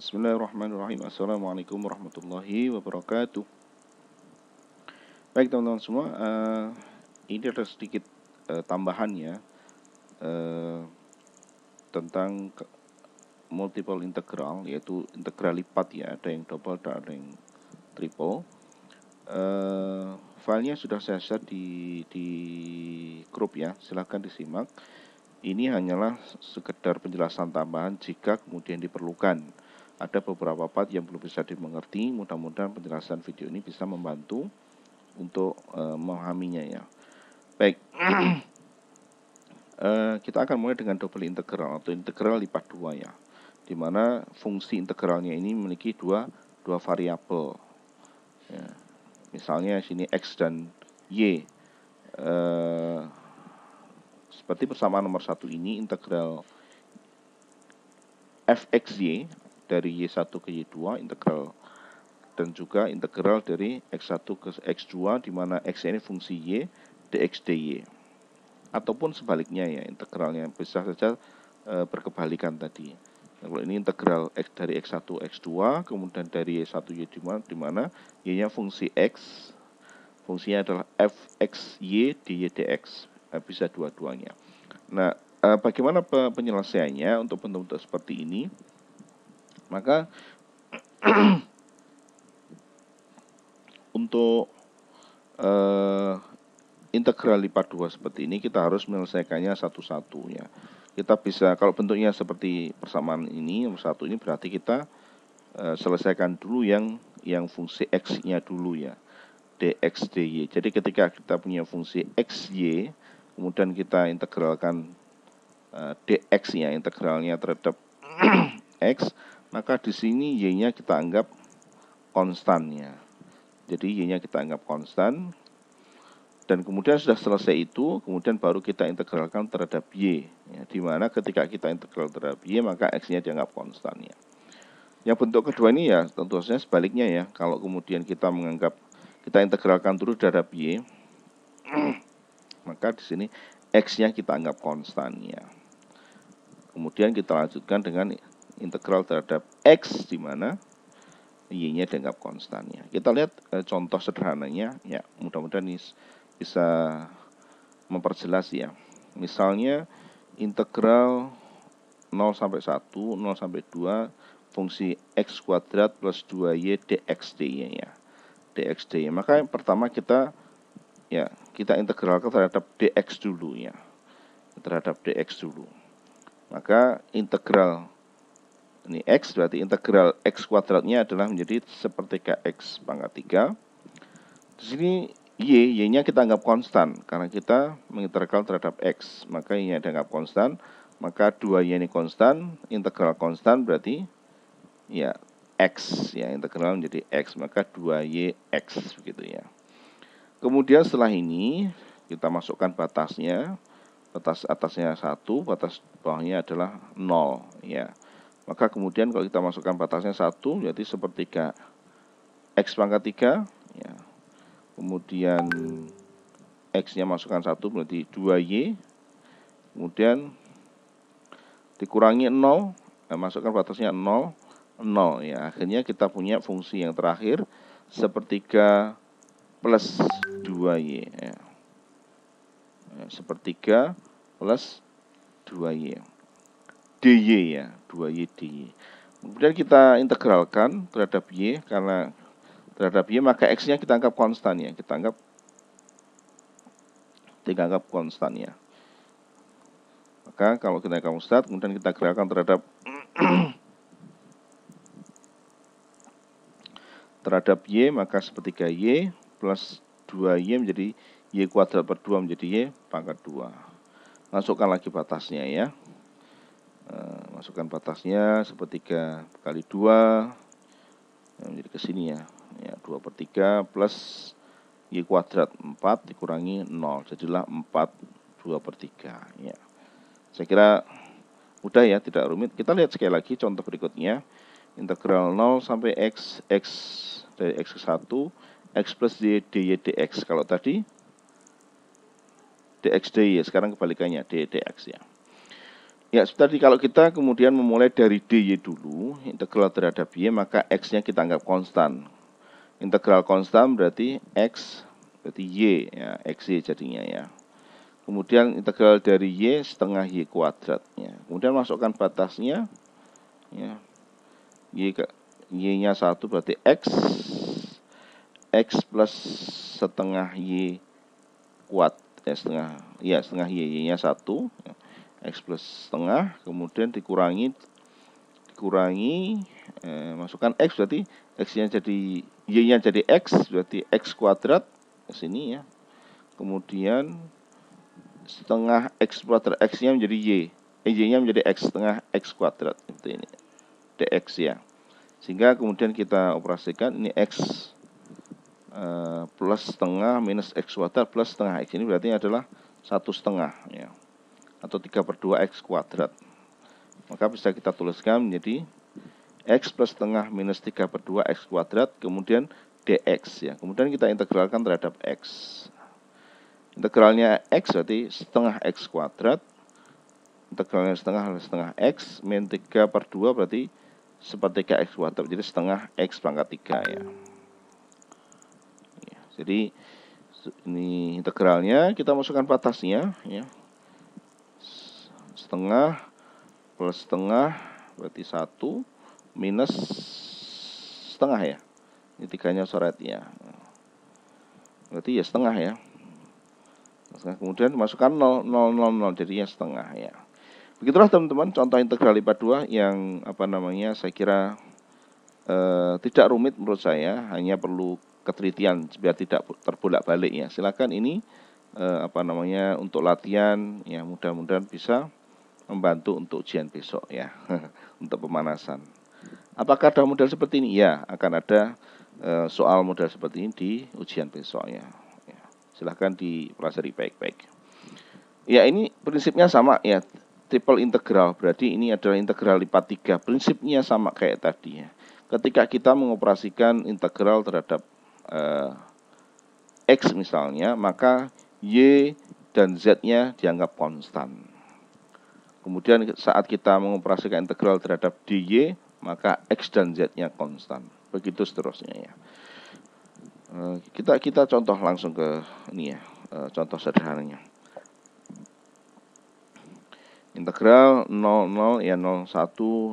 Bismillahirrahmanirrahim. Assalamualaikum warahmatullahi wabarakatuh. Baik teman-teman semua, ini ada sedikit tambahan ya tentang multiple integral, yaitu integral lipat ya. Ada yang double dan ada yang triple. Filenya sudah saya share di grup ya, silahkan disimak. Ini hanyalah sekedar penjelasan tambahan jika kemudian diperlukan. Ada beberapa part yang belum bisa dimengerti. Mudah-mudahan penjelasan video ini bisa membantu untuk memahaminya ya. Baik, kita akan mulai dengan double integral atau integral lipat 2 ya, dimana fungsi integralnya ini memiliki dua variabel ya. Misalnya sini x dan y. Seperti persamaan nomor 1 ini, integral fxy dari y1 ke y2 integral, dan juga integral dari x1 ke x2 di mana x ini fungsi y dx dy, ataupun sebaliknya ya, integralnya bisa saja berkebalikan tadi. Kalau ini integral x dari x1 x2 kemudian dari y1 y2 di mana y-nya fungsi x, fungsinya adalah fxy dy dx, bisa dua-duanya. Nah, bagaimana penyelesaiannya untuk bentuk-bentuk seperti ini? Maka untuk integral lipat 2 seperti ini kita harus menyelesaikannya satu-satu ya. Kita bisa, kalau bentuknya seperti persamaan ini, nomor 1 ini berarti kita selesaikan dulu yang fungsi x-nya dulu ya, dx dy. Jadi ketika kita punya fungsi xy, kemudian kita integralkan dx-nya, integralnya terhadap x, maka di sini y-nya kita anggap konstan ya. Jadi y-nya kita anggap konstan, dan kemudian sudah selesai itu, kemudian baru kita integralkan terhadap y ya, dimana ketika kita integral terhadap y maka x-nya dianggap konstan ya. Yang bentuk kedua ini ya tentu saja sebaliknya ya. Kalau kemudian kita menganggap kita integralkan dulu terhadap y, maka di sini x-nya kita anggap konstan ya. Kemudian kita lanjutkan dengan integral terhadap x di mana y-nya dianggap konstan ya. Kita lihat contoh sederhananya ya, mudah-mudahan ini bisa memperjelas ya. Misalnya integral 0 sampai 1, 0 sampai 2 fungsi x kuadrat plus 2y dx dy ya. Dx dy. Maka yang pertama kita integralkan terhadap dx dulu ya. Terhadap dx dulu. Maka integral ini x, berarti integral x kuadratnya adalah menjadi sepertiga x pangkat 3. Di sini y-nya kita anggap konstan karena kita mengintegral terhadap x, maka y-nya dianggap konstan, maka 2y ini konstan, integral konstan berarti ya x ya, integral menjadi x, maka 2y x begitu ya. Kemudian setelah ini kita masukkan batasnya. Batas atasnya 1, batas bawahnya adalah 0 ya. Maka kemudian kalau kita masukkan batasnya 1, jadi sepertiga x pangkat 3 ya. Kemudian x-nya masukkan 1 berarti 2y. Kemudian dikurangi 0, masukkan batasnya 0 ya. Akhirnya kita punya fungsi yang terakhir sepertiga plus 2y ya. Sepertiga plus 2y dy ya, 2y dy. Kemudian kita integralkan terhadap y, karena terhadap y maka x-nya kita anggap konstan ya, kita anggap konstan ya. Maka kalau kita anggap konstan, kemudian kita integralkan terhadap y, maka sepertiga y plus 2y menjadi y kuadrat per 2 menjadi y pangkat 2. Masukkan lagi batasnya ya. Masukkan batasnya sepertiga kali 2 menjadi ke sini ya. 2 per 3 plus y kuadrat 4 dikurangi 0, jadilah 4 2 per 3 ya. Saya kira mudah ya, tidak rumit. Kita lihat sekali lagi contoh berikutnya. Integral 0 sampai x dari x ke 1, x plus dy dx. Kalau tadi dx dy, sekarang kebalikannya dy dx ya. Ya, seperti kalau kita kemudian memulai dari dy dulu, integral terhadap y, maka x-nya kita anggap konstan. Integral konstan berarti x, berarti y, ya, xy jadinya ya. Kemudian integral dari y setengah y kuadrat. Ya. Kemudian masukkan batasnya, ya, y-nya 1 berarti x plus setengah y setengah y-nya 1, x plus setengah, kemudian dikurangi masukkan x berarti x-nya jadi y-nya jadi x berarti x kuadrat ke sini ya. Kemudian setengah x kuadrat, x-nya menjadi y-nya menjadi x setengah x kuadrat seperti ini dx ya. Sehingga kemudian kita operasikan ini x plus setengah minus x kuadrat plus setengah x, ini berarti adalah 1/2 ya, atau 3/2 x kuadrat. Maka bisa kita tuliskan menjadi x plus setengah minus 3/2 x kuadrat, kemudian dx ya. Kemudian kita integralkan terhadap x. Integralnya x berarti setengah x kuadrat, integralnya setengah x min 3/2 berarti 1/3 x kuadrat, jadi setengah x pangkat 3 ya. Jadi ini integralnya, kita masukkan batasnya ya. Setengah plus setengah berarti 1 minus setengah ya. Ini 3-nya coret ya. Berarti ya setengah ya. Kemudian masukkan 0, 0, 0, 0, jadinya setengah ya. Begitulah teman-teman contoh integral IPA 2 yang saya kira tidak rumit menurut saya, hanya perlu ketelitian biar tidak terbolak-balik ya. Silakan ini untuk latihan ya, mudah-mudahan bisa membantu untuk ujian besok ya. Untuk pemanasan. Apakah ada model seperti ini? Ya, akan ada soal model seperti ini di ujian besok ya. Silahkan dipelajari baik-baik. Ya, ini prinsipnya sama ya, triple integral, berarti ini adalah integral IPA 3. Prinsipnya sama kayak tadi ya. Ketika kita mengoperasikan integral terhadap x misalnya, maka y dan z-nya dianggap konstan. Kemudian saat kita mengoperasikan integral terhadap dy, maka x dan z-nya konstan. Begitu seterusnya ya. Kita contoh langsung ke ini ya, contoh sederhananya. Integral 00 ya 01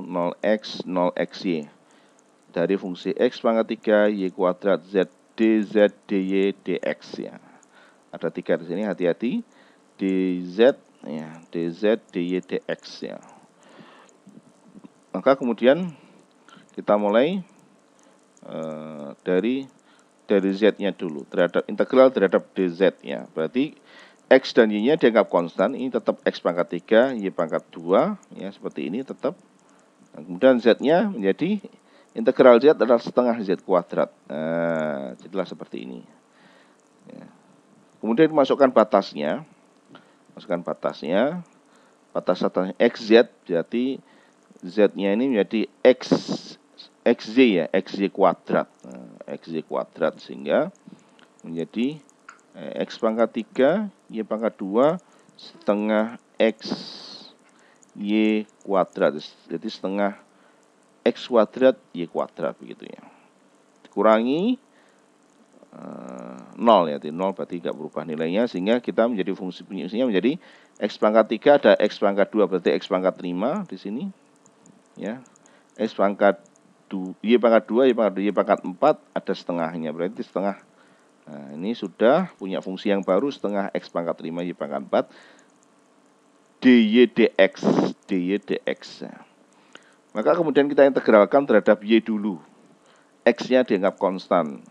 0x 0xy dari fungsi x pangkat 3 y kuadrat z dz dy dx ya. Ada 3 di sini, hati-hati. Dz ya, dz dy dx ya. Maka kemudian kita mulai dari z-nya dulu, terhadap integral terhadap dz ya. Berarti x dan y-nya dianggap konstan, ini tetap x pangkat 3 y pangkat 2 ya, seperti ini tetap. Nah, kemudian z-nya menjadi integral z adalah setengah z kuadrat. Nah, jadilah seperti ini. Ya. Kemudian masukkan batasnya. Batas atasnya xz, berarti z-nya ini menjadi xz ya, xz kuadrat. Nah, xz kuadrat sehingga menjadi x pangkat 3 y pangkat 2 setengah x y kuadrat. Jadi setengah x kuadrat y kuadrat begitu ya. Dikurangi 0 ya, 0 berarti tidak berubah nilainya, sehingga kita menjadi fungsinya menjadi x pangkat 3 ada x pangkat 2 berarti x pangkat 5 di sini ya. X pangkat 2 y pangkat 2 y pangkat 4 ada setengahnya, berarti setengah. Nah, ini sudah punya fungsi yang baru, setengah x pangkat 5 y pangkat 4 dy dx. Maka kemudian kita integralkan terhadap y dulu. X-nya dianggap konstan.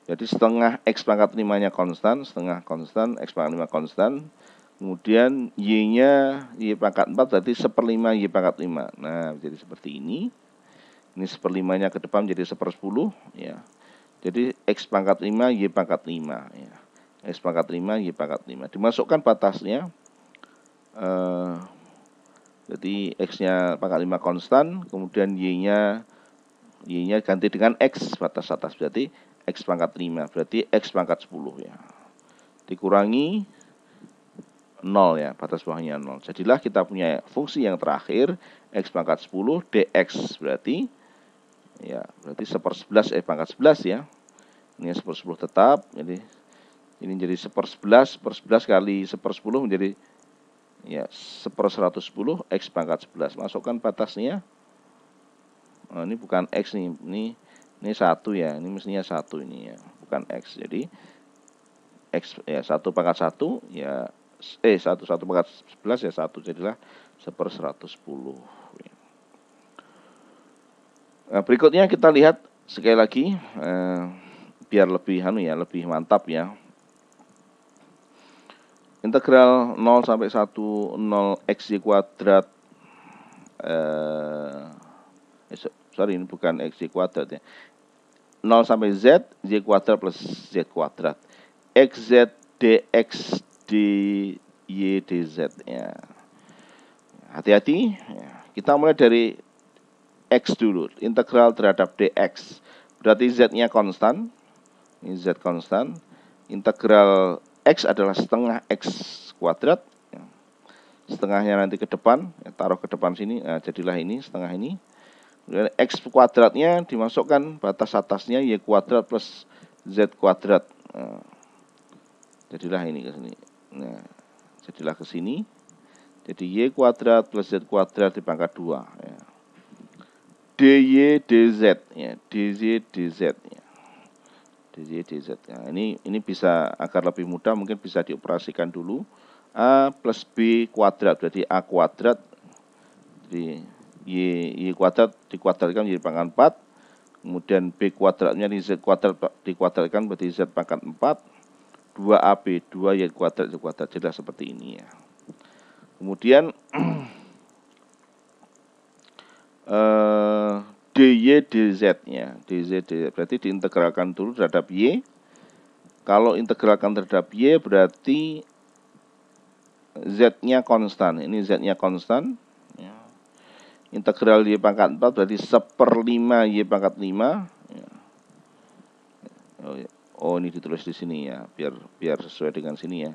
Jadi setengah x pangkat 5-nya konstan, setengah konstan, x pangkat 5 konstan. Kemudian y-nya y pangkat 4 berarti 1/5 y pangkat 5. Nah, jadi seperti ini. Ini 1/5-nya ke depan menjadi 1/10 ya. Jadi x pangkat 5 y pangkat 5 ya. X pangkat 5 y pangkat 5. Dimasukkan batasnya. Jadi x-nya pangkat 5 konstan, kemudian y-nya ganti dengan x batas atas, berarti x pangkat 5, berarti x pangkat 10 ya. Dikurangi 0 ya, batas bawahnya 0. Jadilah kita punya fungsi yang terakhir x pangkat 10 dx berarti ya, berarti 1/11 pangkat 11 ya. Ini 1/10 tetap, jadi ini jadi 1/11 kali 1/10 menjadi ya 1/110 x pangkat 11. Masukkan batasnya. Oh, ini bukan x nih, ini 1 ya, ini mestinya 1 ini ya, bukan x. Jadi x ya 1 pangkat 1 ya 1 pangkat 11 ya 1, jadilah 1/110 ya. Nah, berikutnya kita lihat sekali lagi biar lebih lebih mantap ya. Integral 0 sampai 1 0 xy kuadrat sorry, ini bukan xy kuadrat ya. 0 sampai z, y kuadrat plus z kuadrat. Xz dx dy dz ya. Hati-hati ya. Kita mulai dari x dulu, integral terhadap dx. Berarti z-nya konstan. Ini z konstan. Integral x adalah setengah x kuadrat. Ya. Setengahnya nanti ke depan, ya, taruh ke depan sini. Nah, jadilah ini setengah ini. Kemudian x kuadratnya dimasukkan batas atasnya y kuadrat plus z kuadrat. Nah, jadilah ini ke sini. Nah, jadilah ke sini. Jadi y kuadrat plus z kuadrat dipangkat 2 ya. dy dz ya, dy dz ya. dy dz. Nah, ini bisa agar lebih mudah mungkin bisa dioperasikan dulu. A plus b kuadrat berarti a kuadrat. Jadi y kuadrat dikuadratkan menjadi pangkat 4. Kemudian b kuadratnya di z kuadrat dikuadratkan berarti z pangkat 4. 2ab 2y kuadrat z kuadrat, jelas seperti ini ya. Kemudian dy dz ya, dz dz berarti diintegralkan dulu terhadap y. Kalau integralkan terhadap y berarti z-nya konstan. Ini z-nya konstan ya. Integral y pangkat 4 berarti 1/5 y pangkat 5 ya. Oh, ini ditulis di sini ya, biar sesuai dengan sini ya.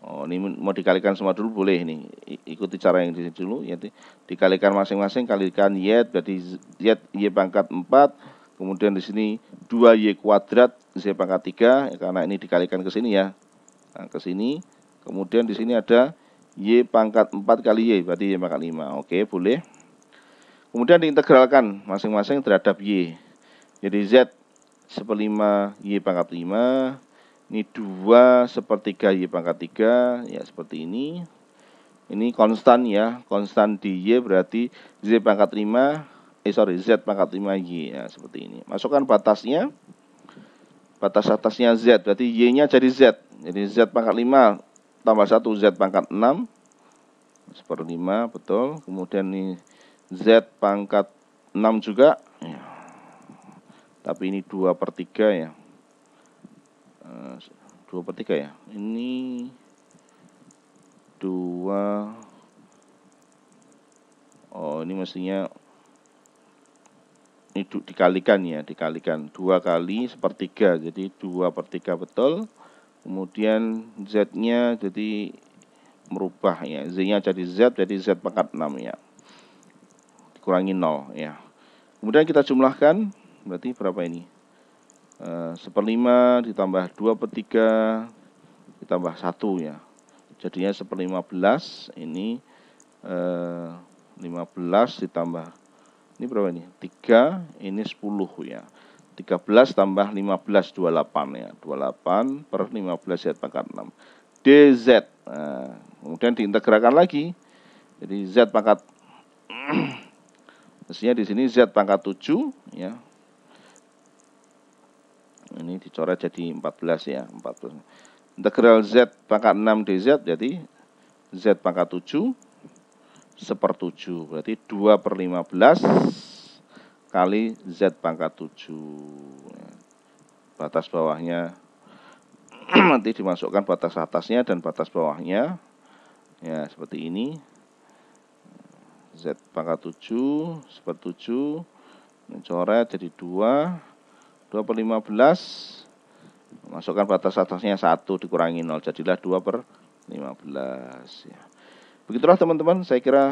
Oh, ini mau dikalikan semua dulu boleh ini. Ikuti cara yang di sini dulu ya. Dikalikan masing-masing, kalikan y berarti y pangkat 4. Kemudian di sini 2y kuadrat z pangkat 3 ya, karena ini dikalikan ke sini ya. Nah, ke sini. Kemudian di sini ada y pangkat 4 kali y berarti y pangkat 5. Oke, boleh. Kemudian diintegralkan masing-masing terhadap y. Jadi z 1/5 y pangkat 5. Ini 2/3 y pangkat 3 ya, seperti ini. Ini konstan ya, konstan di y berarti z pangkat 5 z pangkat 5 y ya, seperti ini. Masukkan batasnya. Batas atasnya z berarti y-nya jadi z. Jadi z pangkat 5 tambah 1 z pangkat 6 1/5 betul. Kemudian ini z pangkat 6 juga ya. Tapi ini 2/3 ya. 2/3 ya. Ini 2. Oh, ini mestinya ini dikalikan ya, dikalikan 2 kali 1/3. Jadi 2/3 betul. Kemudian z-nya jadi merubah ya. Z-nya jadi z, jadi z pangkat 6 ya. Dikurangi 0 ya. Kemudian kita jumlahkan berarti berapa ini? 1/5 ditambah 2/3 ditambah 1 ya. Jadinya 1/15 ini 15 ditambah ini berapa ini? 3, ini 10 ya. 13 tambah 15 28 ya. 28/15 z pangkat 6 dz. Nah, kemudian diintegralkan lagi. Jadi z pangkat mestinya di sini z pangkat 7 ya. Ini dicoret jadi 14 ya, 14. Integral z pangkat 6 dz jadi z pangkat 7 1/7 berarti 2/15 kali z pangkat 7. Batas bawahnya nanti dimasukkan batas atasnya dan batas bawahnya ya, seperti ini. Z pangkat 7 1/7 dicoret jadi 2/15. Masukkan batas atasnya 1 dikurangi 0 jadilah 2/15 15 ya. Begitulah teman-teman, saya kira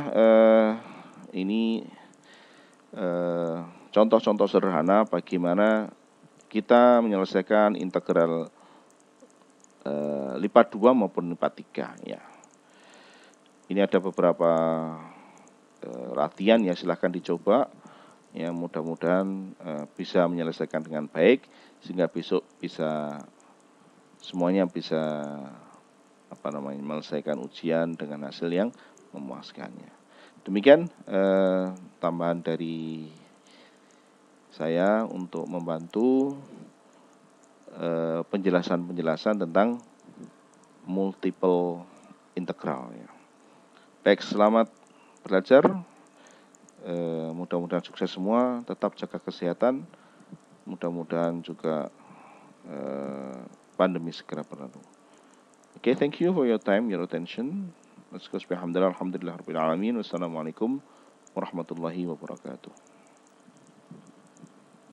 ini contoh-contoh sederhana bagaimana kita menyelesaikan integral lipat 2 maupun lipat 3 ya. Ini ada beberapa latihan ya, silahkan dicoba ya, mudah-mudahan bisa menyelesaikan dengan baik sehingga besok bisa semuanya bisa menyelesaikan ujian dengan hasil yang memuaskannya. Demikian tambahan dari saya untuk membantu penjelasan-penjelasan tentang multiple integral ya. Baik, selamat belajar. Mudah-mudahan sukses semua, tetap jaga kesehatan. Mudah-mudahan juga pandemi segera berlalu. Okay, thank you for your time, your attention. Let's go. Alhamdulillah, alhamdulillah, rabbil alamin. Wassalamualaikum warahmatullahi wabarakatuh.